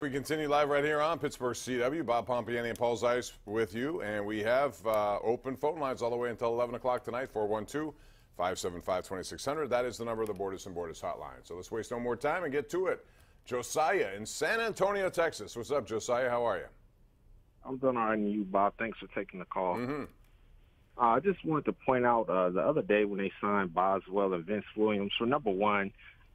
We continue live right here on Pittsburgh CW. Bob Pompeani and Paul Zeise with you, and we have open phone lines all the way until 11 o'clock tonight, 412-575-2600. That is the number of the Borders and Borders hotline. So let's waste no more time and get to it. Josiah in San Antonio, Texas. What's up, Josiah? How are you? I'm doing all right, and you, Bob. Thanks for taking the call. I just wanted to point out the other day when they signed Boswell and Vince Williams, for number one,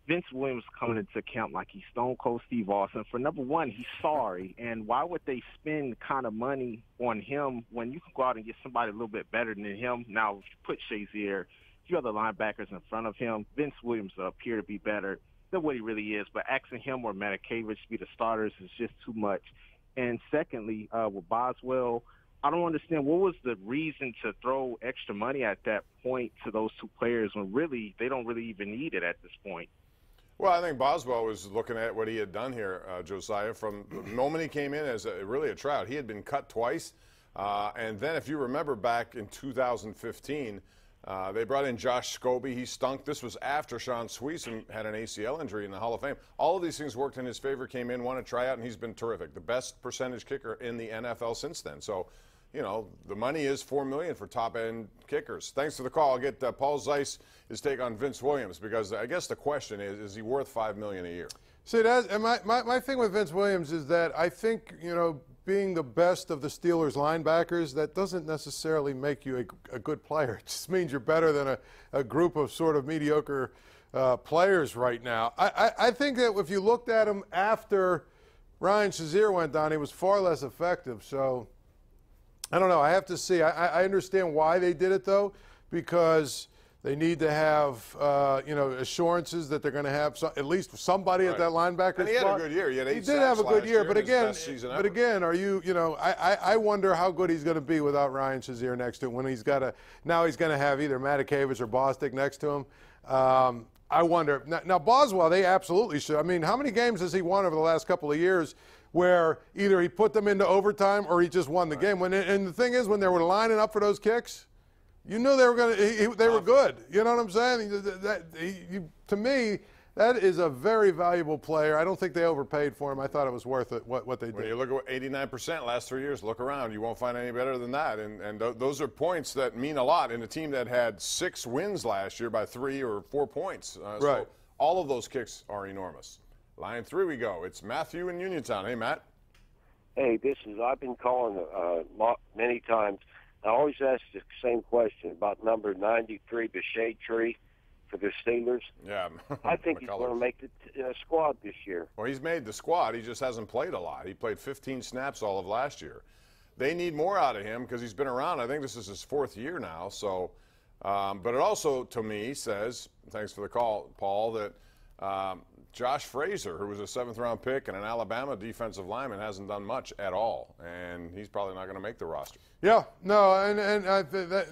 Vince Williams coming into camp like he's Stone Cold Steve Austin. For number one, he's sorry. And why would they spend kind of money on him when you can go out and get somebody a little bit better than him? Now, if you put Shazier, a few other linebackers in front of him, Vince Williams will appear to be better than what he really is. But asking him or Matakevich to be the starters is just too much. And secondly, with Boswell, I don't understand what was the reason to throw extra money at that point to those two players when really they don't really even need it at this point. Well, I think Boswell was looking at what he had done here, Josiah. From the moment he came in as really a tryout, he had been cut twice. And then if you remember back in 2015, they brought in Josh Scobie. He stunk. This was after Sean Sweeson had an ACL injury in the Hall of Fame. All of these things worked in his favor, came in, won a tryout, and he's been terrific. The best percentage kicker in the NFL since then. So, you know, the money is $4 million for top-end kickers. Thanks for the call. I'll get Paul Zeise his take on Vince Williams, because I guess the question is he worth $5 million a year? See, my thing with Vince Williams is that I think, you know, being the best of the Steelers linebackers, that doesn't necessarily make you a good player. It just means you're better than a group of sort of mediocre players right now. I think that if you looked at him after Ryan Shazier went down, he was far less effective. So I don't know. I have to see. I understand why they did it, though, because they need to have, you know, assurances that they're going to have at least somebody at that linebacker spot. And he had a good year. He did have a good year, but again, are you know, I wonder how good he's going to be without Ryan Shazier next to him when he's got now he's going to have either Matakevich or Bostic next to him. I wonder. Now, Boswell, they absolutely should. I mean, how many games has he won over the last couple of years where either he put them into overtime or he just won the game? And the thing is, when they were lining up for those kicks, you knew they were going to. They were good. You know what I'm saying? To me, that is a very valuable player. I don't think they overpaid for him. I thought it was worth it. What they did. When you look at 89% last 3 years, look around. You won't find any better than that. And those are points that mean a lot in a team that had 6 wins last year by 3 or 4 points. Right. So all of those kicks are enormous. Line 3 we go. It's Matthew in Uniontown. Hey, Matt. Hey, I've been calling many times. I always ask the same question about number 93, the shade tree for the Steelers. Yeah. I think he's going to make the squad this year. Well, he's made the squad. He just hasn't played a lot. He played 15 snaps all of last year. They need more out of him because he's been around. I think this is his 4th year now. So, but it also, to me, says, thanks for the call, Paul, that Josh Frazier, who was a 7th-round pick and an Alabama defensive lineman, hasn't done much at all, and he's probably not going to make the roster. Yeah, no, and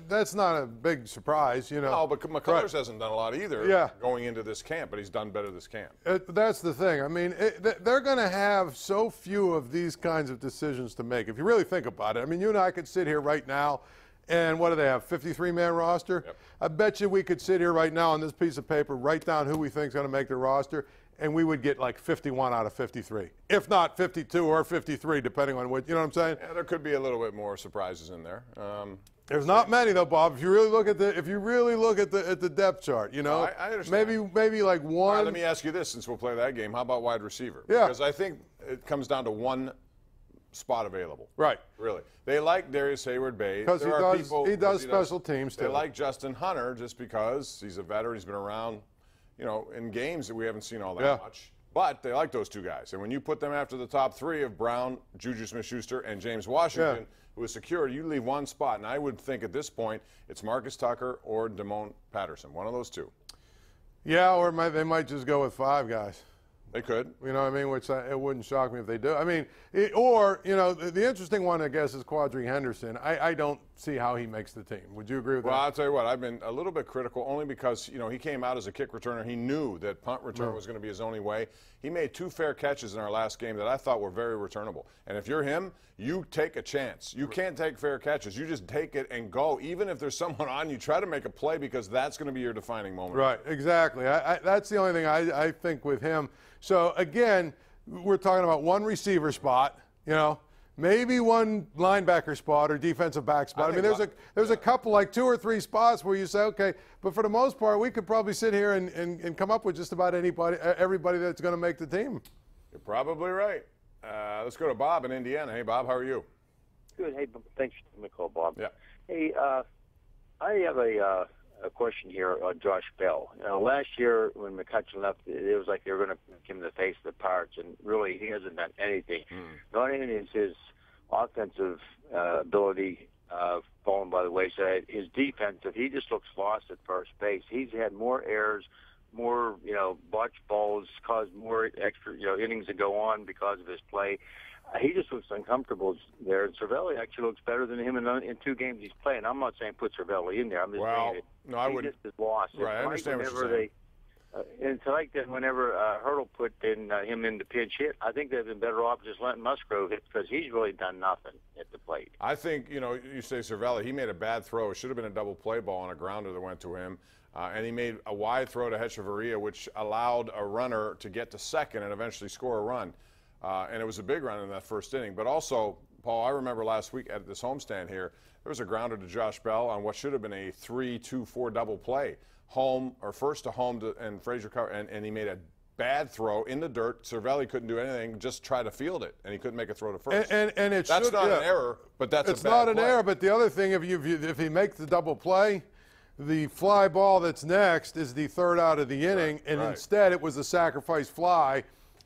that's not a big surprise, you know. No, but McCullers hasn't done a lot either going into this camp, but he's done better this camp. That's the thing. I mean, they're going to have so few of these kinds of decisions to make. If you really think about it, I mean, you and I could sit here right now, and what do they have, 53-man roster? Yep. I bet you we could sit here right now on this piece of paper, write down who we think is going to make the roster, and we would get like 51 out of 53, if not 52 or 53, depending on what, you know what I'm saying? Yeah, there could be a little bit more surprises in there. There's not many though, Bob. If you really look at the depth chart, you know, I understand. maybe like one. All right, let me ask you this, since we'll play that game. How about wide receiver? Yeah. Because I think it comes down to one spot available. Right. Really. They like Darius Hayward-Bay. Because he does special teams too. They like Justin Hunter just because he's a veteran. He's been around, you know, in games that we haven't seen all that much. But they like those two guys. And when you put them after the top 3 of Brown, Juju Smith-Schuster, and James Washington, who is secured, you leave one spot. And I would think at this point it's Marcus Tucker or Damone Patterson, one of those two. Yeah, or they might just go with 5 guys. They could. You know what I mean? Which it wouldn't shock me if they do. I mean, or, you know, the interesting one, I guess, is Quadri Henderson. I don't see how he makes the team. Would you agree with that? Well, I'll tell you what. I've been a little bit critical only because, you know, he came out as a kick returner. He knew that punt return was going to be his only way. He made 2 fair catches in our last game that I thought were very returnable. And if you're him, you take a chance. You can't take fair catches. You just take it and go. Even if there's someone on you, try to make a play because that's going to be your defining moment. Right, exactly. That's the only thing I think with him. So, again, we're talking about one receiver spot, you know, maybe one linebacker spot or defensive back spot. I mean, there's a couple, like 2 or 3 spots where you say, okay, but for the most part, we could probably sit here and come up with just about everybody that's going to make the team. You're probably right. Let's go to Bob in Indiana. Hey, Bob, how are you? Good. Hey, thanks for the call, Bob. Yeah. Hey, I have a question here on Josh Bell. Last year when McCutcheon left, it was like they were going to make him the face of the Pirates, and really he hasn't done anything. Not even is his offensive ability fallen by the wayside. His defensive, he just looks lost at first base. He's had more errors, more botched balls, caused more extra innings to go on because of his play. He just looks uncomfortable there. And Cervelli actually looks better than him in 2 games he's playing. I'm not saying put Cervelli in there. I'm just saying no, I wouldn't. He just is lost. Right, I understand what you're saying. And so like that, whenever Hurdle put him in the pinch hit, I think they've been better off just letting Musgrove hit because he's really done nothing at the plate. I think, you say Cervelli, he made a bad throw. It should have been a double play ball on a grounder that went to him. And he made a wide throw to Hechavarria, which allowed a runner to get to second and eventually score a run. And it was a big run in that first inning. But also, Paul, I remember last week at this homestand here, there was a grounder to Josh Bell on what should have been a 3-2-4 double play. First to home, and Frazier covered, and he made a bad throw in the dirt. Cervelli couldn't do anything, just try to field it, and he couldn't make a throw to first. And that's not an error, but that's a bad play. It's not an error, but the other thing, if he makes the double play, the fly ball that's next is the third out of the inning, and instead it was a sacrifice fly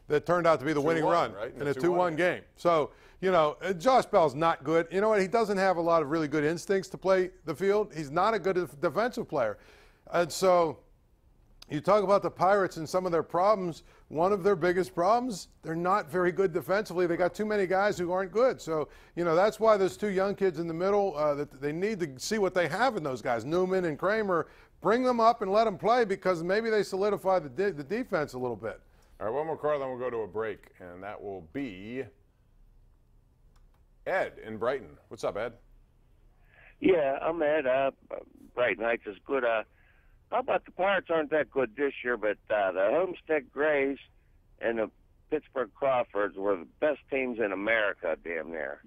that turned out to be the winning run in a 2-1 game. So, Josh Bell's not good. You know what? He doesn't have a lot of really good instincts to play the field. He's not a good defensive player. And so you talk about the Pirates and some of their problems. One of their biggest problems, they're not very good defensively. They got too many guys who aren't good. So, that's why there's 2 young kids in the middle that they need to see what they have in those guys. Newman and Kramer, bring them up and let them play because maybe they solidify the defense a little bit. All right, one more call, then we'll go to a break, and that will be Ed in Brighton. What's up, Ed? Yeah, I'm Ed. Brighton Heights is good. How about the Pirates aren't that good this year, but the Homestead Grays and the Pittsburgh Crawfords were the best teams in America, damn near,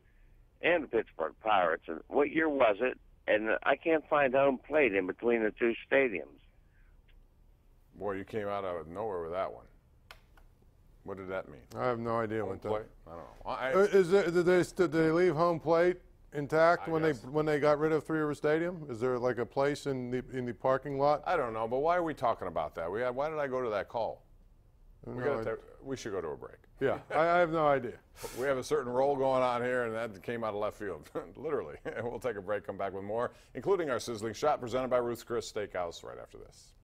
and the Pittsburgh Pirates. And what year was it? And I can't find home plate in between the 2 stadiums. Boy, you came out of nowhere with that one. What did that mean? I have no idea what that. I don't know. Did they leave home plate intact when they got rid of Three River Stadium? Is there like a place in the parking lot? I don't know, but why are we talking about that? Why did I go to that call? We should go to a break. Yeah, I have no idea. We have a certain role going on here, and that came out of left field, literally. And we'll take a break, come back with more, including our sizzling shot presented by Ruth's Chris Steakhouse right after this.